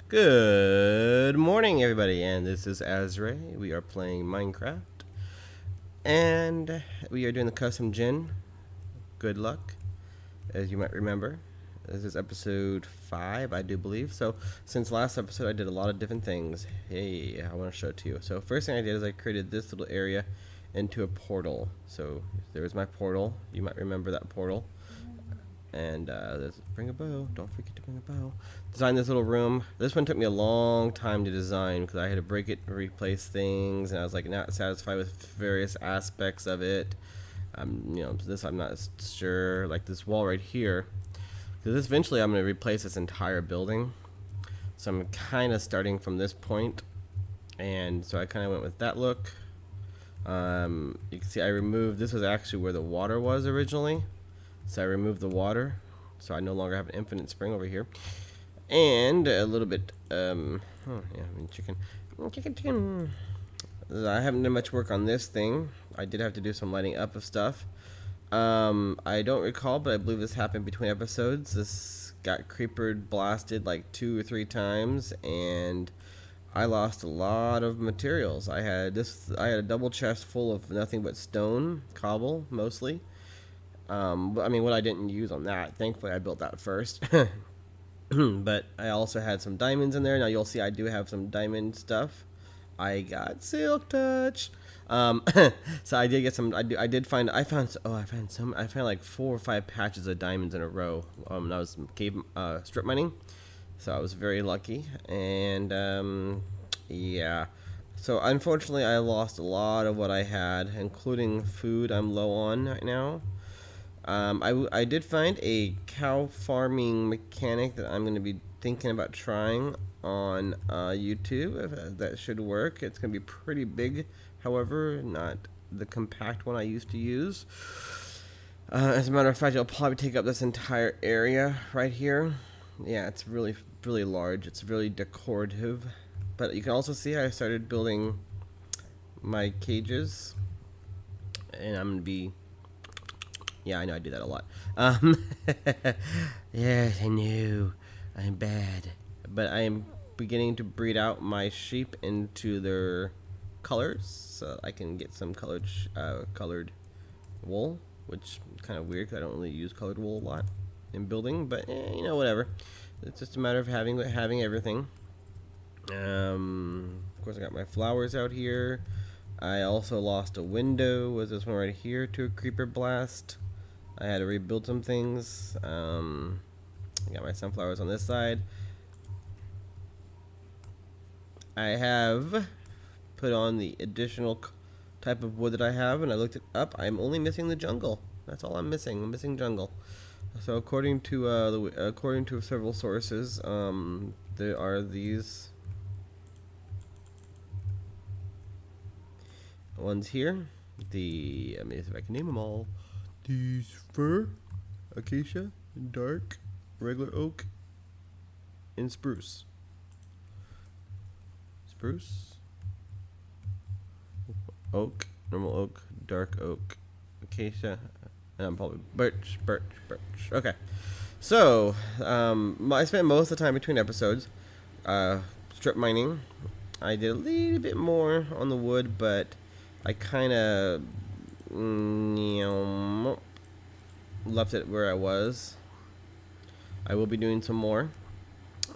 Good morning, everybody, and this is Azray. We are playing Minecraft, and we are doing the custom gen. Good luck, as you might remember. This is episode 5, I do believe. So, since last episode, I did a lot of different things. Hey, I want to show it to you. So, first thing I did is I created this little area into a portal. So, there's my portal. You might remember that portal. And let's bring a bow. Don't forget to bring a bow. Design this little room. This one took me a long time to design because I had to break it and replace things, and I was like not satisfied with various aspects of it. This I'm not sure. Like this wall right here, because this eventually I'm going to replace this entire building. So I'm kind of starting from this point, and so I kind of went with that look. You can see I removed. This was actually where the water was originally. So I removed the water, so I no longer have an infinite spring over here, and a little bit. Chicken. I haven't done much work on this thing. I did have to do some lighting up of stuff. I don't recall, but I believe this happened between episodes. This got creepered, blasted like 2 or 3 times, and I lost a lot of materials. I had a double chest full of nothing but stone, cobble mostly. But I mean, what I didn't use on that, thankfully I built that first. But I also had some diamonds in there. Now you'll see I do have some diamond stuff. I got silk touch. So I did get some. I found like 4 or 5 patches of diamonds in a row. I was strip mining, so I was very lucky. And yeah. So unfortunately, I lost a lot of what I had, including food. I'm low on right now. I did find a cow farming mechanic that I'm going to be thinking about trying on YouTube. If that should work. It's going to be pretty big, however, not the compact one I used to use. As a matter of fact, it'll probably take up this entire area right here. Yeah, it's really, really large. It's really decorative. But you can also see I started building my cages, and I'm going to be... Yeah, I know I do that a lot. Yes, I know. I'm bad. But I am beginning to breed out my sheep into their colors, so I can get some colored wool, which is kind of weird because I don't really use colored wool a lot in building, but whatever. It's just a matter of having everything. Of course, I got my flowers out here. I also lost a window. Was this one right here to a creeper blast? I had to rebuild some things. I got my sunflowers on this side. I have put on the additional type of wood that I have, and I looked it up. I'm only missing the jungle. That's all I'm missing. I'm missing jungle. So according to several sources, there are these ones here. Let me see if I can name them all. These fir, acacia, dark, regular oak, and spruce. Spruce, oak, normal oak, dark oak, acacia, and I'm probably birch. Okay, so I spent most of the time between episodes strip mining. I did a little bit more on the wood, but I kind of left it where I was. I will be doing some more.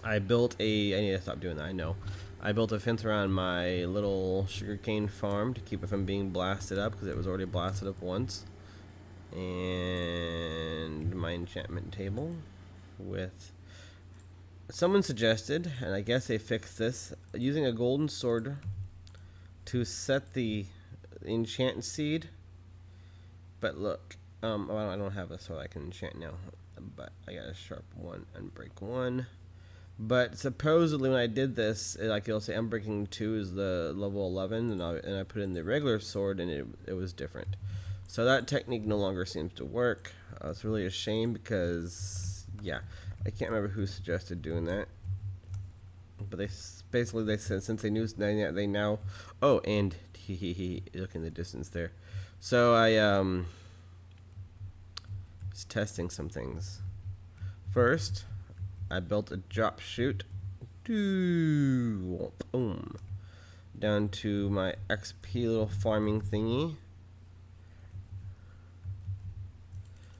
I need to stop doing that, I know. I built a fence around my little sugarcane farm to keep it from being blasted up, because it was already blasted up once. And my enchantment table with... Someone suggested, and I guess they fixed this, using a golden sword to set the enchant seed. But look, I don't have a sword I can enchant now, but I got a sharp one, unbreak 1. But supposedly when I did this, it'll say unbreaking 2 is the level 11, and I put in the regular sword, and it was different. So that technique no longer seems to work. It's really a shame because, yeah, I can't remember who suggested doing that. But they said since they knew they now. Oh, and look in the distance there. So I was testing some things. First, I built a drop chute. Boom. Down to my XP little farming thingy.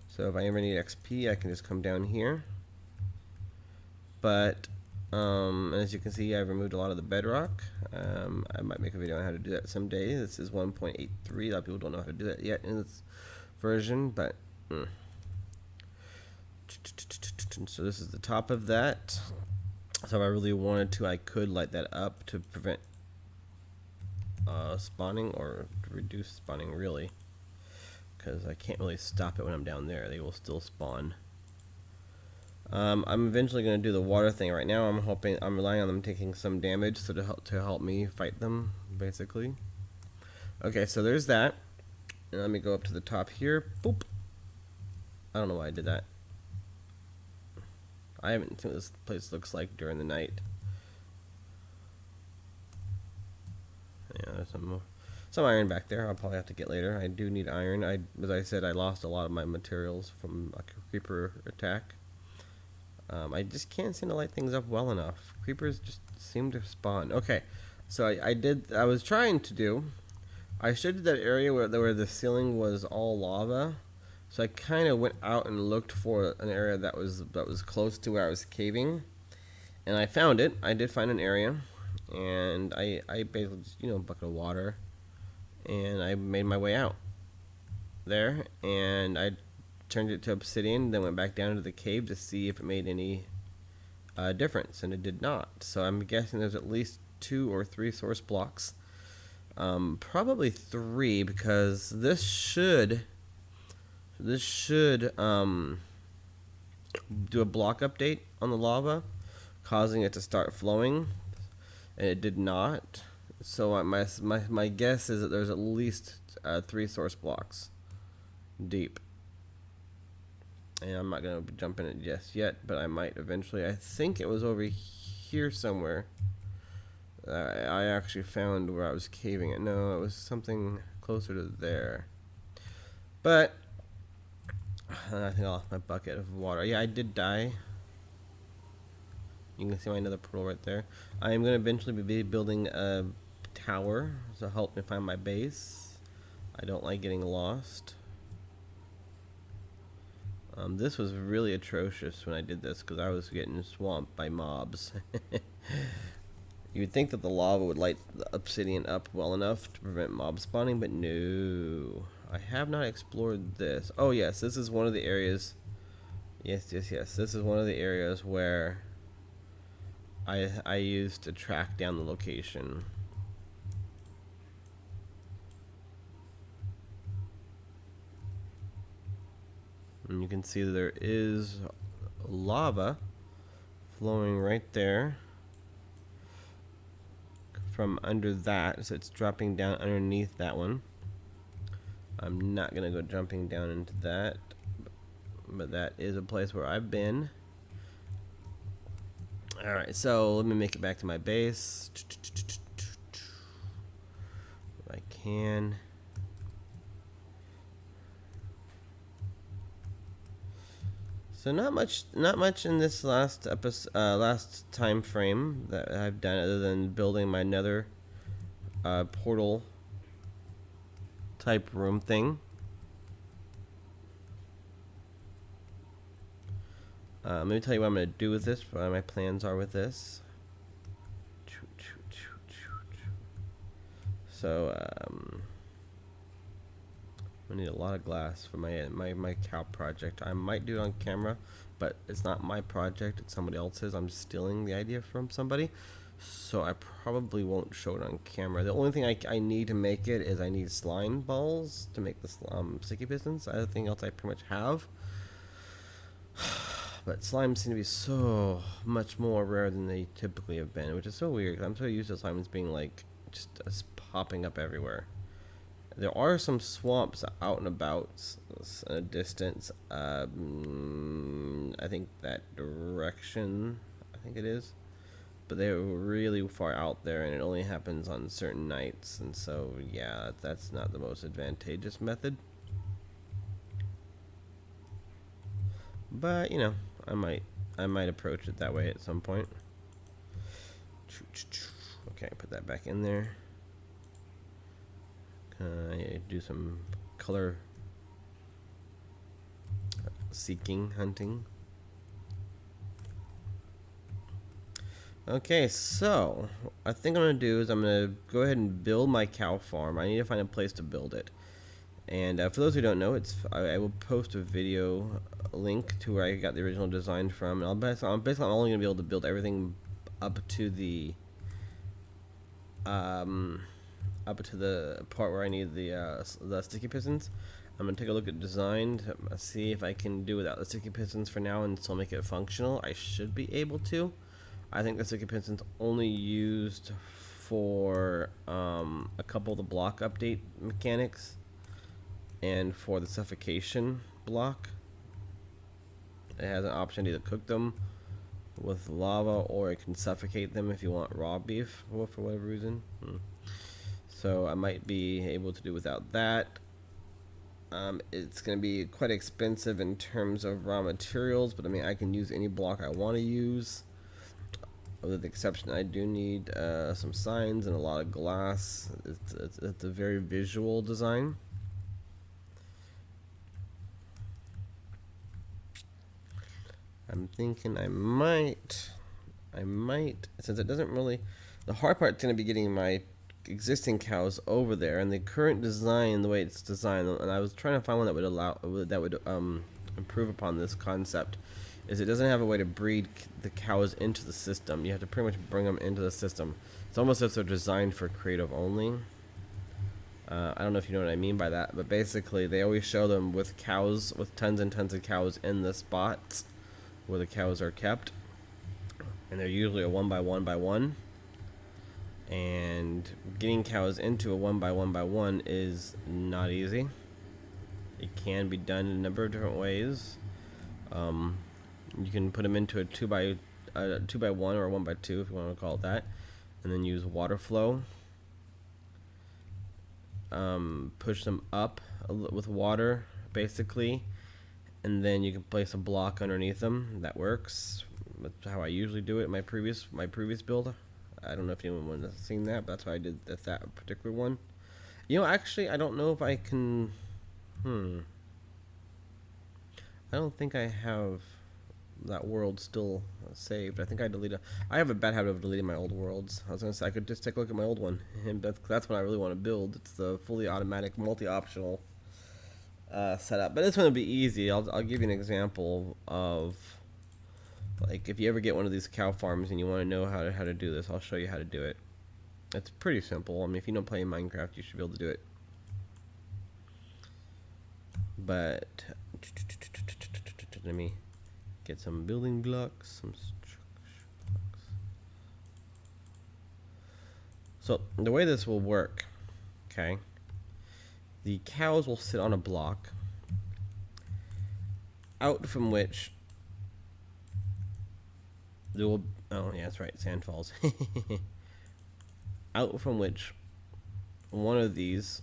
So if I ever need XP, I can just come down here. But as you can see, I've removed a lot of the bedrock. I might make a video on how to do that someday. This is 1.83. A lot of people don't know how to do that yet in this version, but so this is the top of that. So if I really wanted to, I could light that up to prevent spawning, or to reduce spawning, really, because I can't really stop it when I'm down there. They will still spawn. I'm eventually going to do the water thing. Right now I'm relying on them taking some damage so to help me fight them, basically. Okay, so there's that. And let me go up to the top here. Boop. I don't know why I did that. I haven't seen what this place looks like during the night. Yeah, there's some iron back there. I'll probably have to get later. I do need iron. As I said, I lost a lot of my materials from a creeper attack. I just can't seem to light things up well enough. Creepers just seem to spawn. Okay, so I was trying to do. I showed that area where the ceiling was all lava. So I kind of went out and looked for an area that was close to where I was caving, and I found it. I did find an area, and I basically just, a bucket of water, and I made my way out there, and I turned it to obsidian, then went back down to the cave to see if it made any difference, and it did not. So I'm guessing there's at least 2 or 3 source blocks, probably 3, because this should do a block update on the lava, causing it to start flowing, and it did not. So my guess is that there's at least 3 source blocks deep. And I'm not going to jump in it just yet, but I might eventually. I think it was over here somewhere. I actually found where I was caving it. No, it was something closer to there. But I think I lost my bucket of water. Yeah, I did die. You can see my another portal right there. I am going to eventually be building a tower to help me find my base. I don't like getting lost. This was really atrocious when I did this, because I was getting swamped by mobs. You'd think that the lava would light the obsidian up well enough to prevent mob spawning, but no. I have not explored this. Oh yes, this is one of the areas. Yes. This is one of the areas where I used to track down the location. And you can see that there is lava flowing right there from under that, so it's dropping down underneath that one. I'm not gonna go jumping down into that, but that is a place where I've been. Alright, so let me make it back to my base if I can. So not much in this last last time frame that I've done, other than building my nether portal type room thing. Let me tell you what I'm going to do with this, what my plans are with this. So I need a lot of glass for my cow project. I might do it on camera, but it's not my project, it's somebody else's. I'm stealing the idea from somebody, so I probably won't show it on camera. The only thing I need to make it is I need slime balls to make the sticky pistons. Everything else I pretty much have. But slimes seem to be so much more rare than they typically have been, which is so weird. I'm so used to slimes being like just popping up everywhere. There are some swamps out and about in a distance. I think that direction, I think it is. But they're really far out there, and it only happens on certain nights. And so, yeah, that's not the most advantageous method. But, you know, I might approach it that way at some point. Okay, put that back in there. Do some color seeking, hunting. Okay, so I think I'm gonna do is I'm gonna go ahead and build my cow farm. I need to find a place to build it. And for those who don't know, I will post a video link to where I got the original design from. And I'm basically only gonna be able to build everything up to the part where I need the sticky pistons. I'm gonna take a look at design to see if I can do without the sticky pistons for now and still make it functional. I should be able to. I think the sticky pistons only used for a couple of the block update mechanics and for the suffocation block. It has an option to either cook them with lava or it can suffocate them if you want raw beef for whatever reason. So I might be able to do without that. It's going to be quite expensive in terms of raw materials, but I mean I can use any block I want to use. With the exception, I do need some signs and a lot of glass. It's a very visual design. I'm thinking I might, since it doesn't really, the hard part's going to be getting my existing cows over there, and the current design, the way it's designed, and I was trying to find one that would improve upon this concept, is it doesn't have a way to breed the cows into the system. You have to pretty much bring them into the system. It's almost as they're designed for creative only. I don't know if you know what I mean by that, but basically they always show them with cows, with tons and tons of cows in the spots where the cows are kept, and they're usually a 1x1x1. And getting cows into a 1x1x1 is not easy. It can be done in a number of different ways. You can put them into a 2x1 or a 1x2 if you want to call it that, and then use water flow. Push them up with water basically, and then you can place a block underneath them. That works. That's how I usually do it in my previous build. I don't know if anyone has seen that, but that's how I did that particular one. You know, actually, I don't know if I can. I don't think I have that world still saved. I think I deleted. I have a bad habit of deleting my old worlds. I was gonna say I could just take a look at my old one, and that's what I really want to build. It's the fully automatic, multi-optional setup. But this one will be easy. I'll give you an example of, like, if you ever get one of these cow farms and you want to know how to do this, I'll show you how to do it. It's pretty simple. I mean, if you don't play Minecraft, you should be able to do it. But let me get some building blocks, some structure blocks. So the way this will work, okay, the cows will sit on a block out from which there will, oh yeah, that's right, sand falls. Out from which one of these,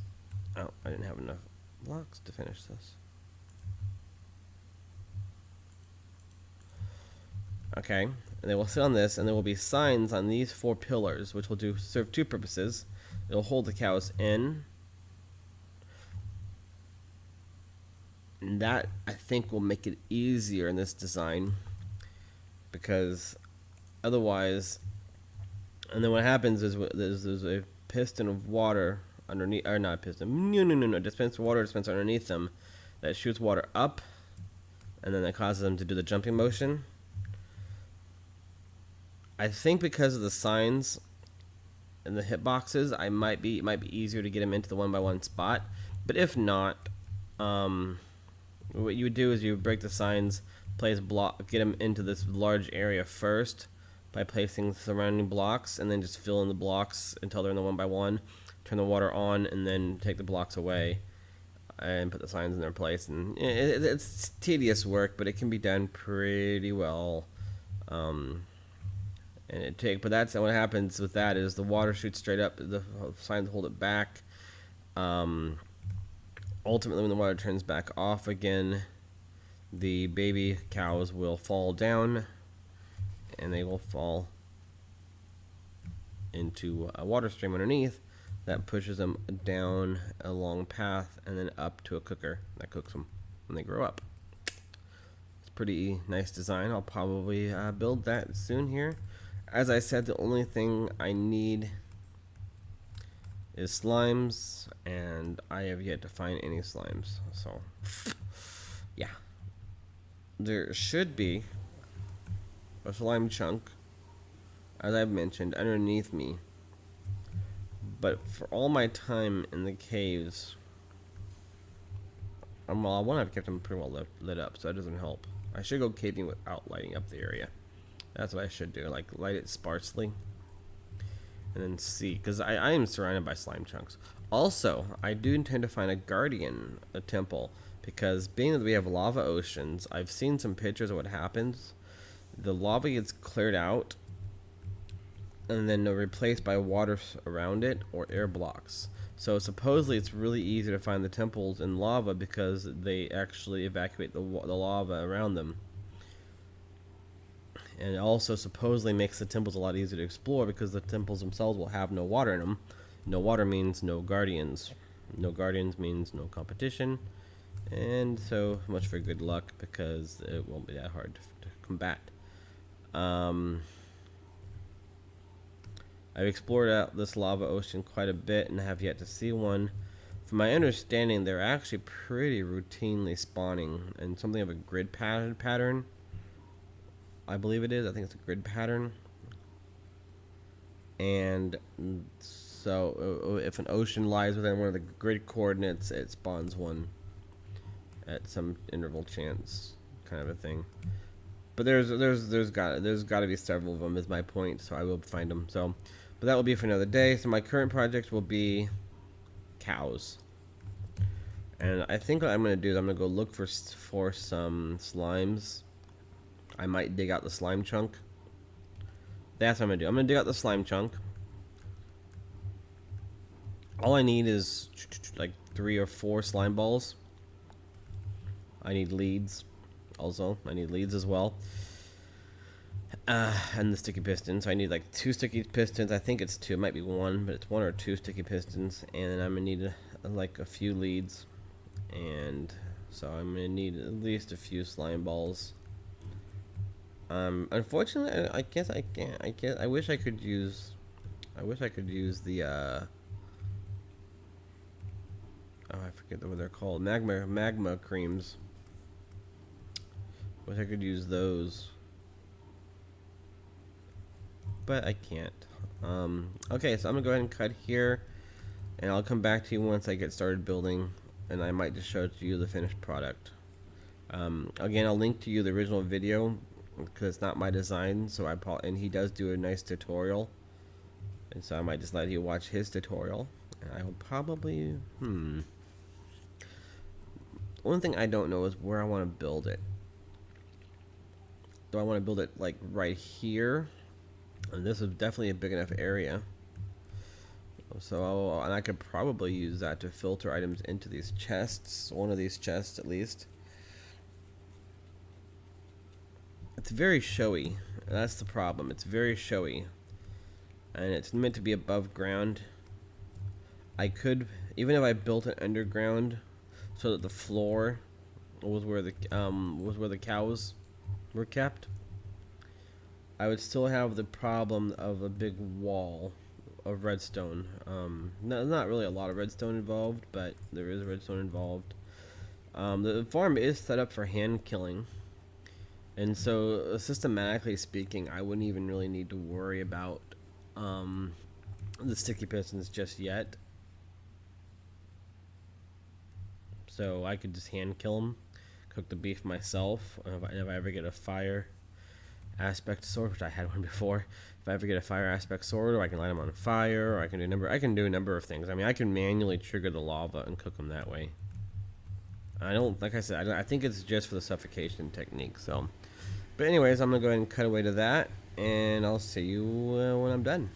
oh, I didn't have enough blocks to finish this. Okay, and they will sit on this, and there will be signs on these 4 pillars, which will serve 2 purposes. It'll hold the cows in, and that, I think, will make it easier in this design, because otherwise, and then what happens is there's a piston of water underneath, or not a piston, no, water dispenser underneath them that shoots water up, and then that causes them to do the jumping motion. I think because of the signs and the hitboxes, it might be easier to get them into the 1x1 spot. But if not, what you would do is you would break the signs, place block, get them into this large area first by placing surrounding blocks, and then just fill in the blocks until they're in the 1x1. Turn the water on, and then take the blocks away and put the signs in their place. And it's tedious work, but it can be done pretty well. But that's what happens with that is the water shoots straight up, the signs hold it back. Ultimately, when the water turns back off again, the baby cows will fall down, and they will fall into a water stream underneath that pushes them down a long path and then up to a cooker that cooks them when they grow up. It's pretty nice design. I'll probably build that soon here. As I said, the only thing I need is slimes, and I have yet to find any slimes. So, yeah. There should be a slime chunk, as I've mentioned, underneath me. But for all my time in the caves, well, I want to have kept them pretty well lit up, so that doesn't help. I should go caving without lighting up the area. That's what I should do, like light it sparsely. And then see, because I am surrounded by slime chunks. Also, I do intend to find a guardian, a temple, because being that we have lava oceans, I've seen some pictures of what happens. The lava gets cleared out, and then replaced by water around it or air blocks. So supposedly it's really easy to find the temples in lava because they actually evacuate the lava around them. And it also supposedly makes the temples a lot easier to explore because the temples themselves will have no water in them. No water means no guardians. No guardians means no competition. And so much for good luck because it won't be that hard to combat. I've explored out this lava ocean quite a bit and have yet to see one. From my understanding, they're actually pretty routinely spawning in something of a grid pattern. I believe it is. I think it's a grid pattern. And so if an ocean lies within one of the grid coordinates, it spawns one at some interval chance, kind of a thing. But there's got to be several of them, is my point. So I will find them. So, but that will be for another day. So my current project will be cows. And I think what I'm gonna do is I'm gonna go look for some slimes. I might dig out the slime chunk. That's what I'm gonna do. I'm gonna dig out the slime chunk. All I need is like 3 or 4 slime balls. I need leads. Also, I need leads as well. And the sticky pistons. So I need like 2 sticky pistons. I think it's 2. It might be 1, but it's 1 or 2 sticky pistons. And then I'm gonna need like a few leads. And so I'm gonna need at least a few slime balls. Unfortunately, I guess I can't. I wish I could use the oh, I forget what they're called. Magma creams. Wish I could use those, but I can't. Okay, so I'm gonna go ahead and cut here, and I'll come back to you once I get started building, and I might just show to you the finished product. Again, I'll link to you the original video because it's not my design, so and he does do a nice tutorial, and so I might just let you watch his tutorial. And I will probably one thing I don't know is where I want to build it. Do I want to build it like right here? And this is definitely a big enough area. So and I could probably use that to filter items into these chests. One of these chests at least. It's very showy. That's the problem. It's very showy. And it's meant to be above ground. I could, even if I built it underground so that the floor was where the cows were kept, I would still have the problem of a big wall of redstone. Not really a lot of redstone involved, but there is redstone involved. The farm is set up for hand killing, and so systematically speaking, I wouldn't even really need to worry about the sticky pistons just yet. So I could just hand kill them, cook the beef myself, and if I ever get a fire aspect sword, which I had one before, if I ever get a fire aspect sword, or I can light them on fire, or I can do a number of things. I mean, I can manually trigger the lava and cook them that way. Like I said, I think it's just for the suffocation technique. So, but anyways, I'm gonna go ahead and cut away to that, and I'll see you when I'm done.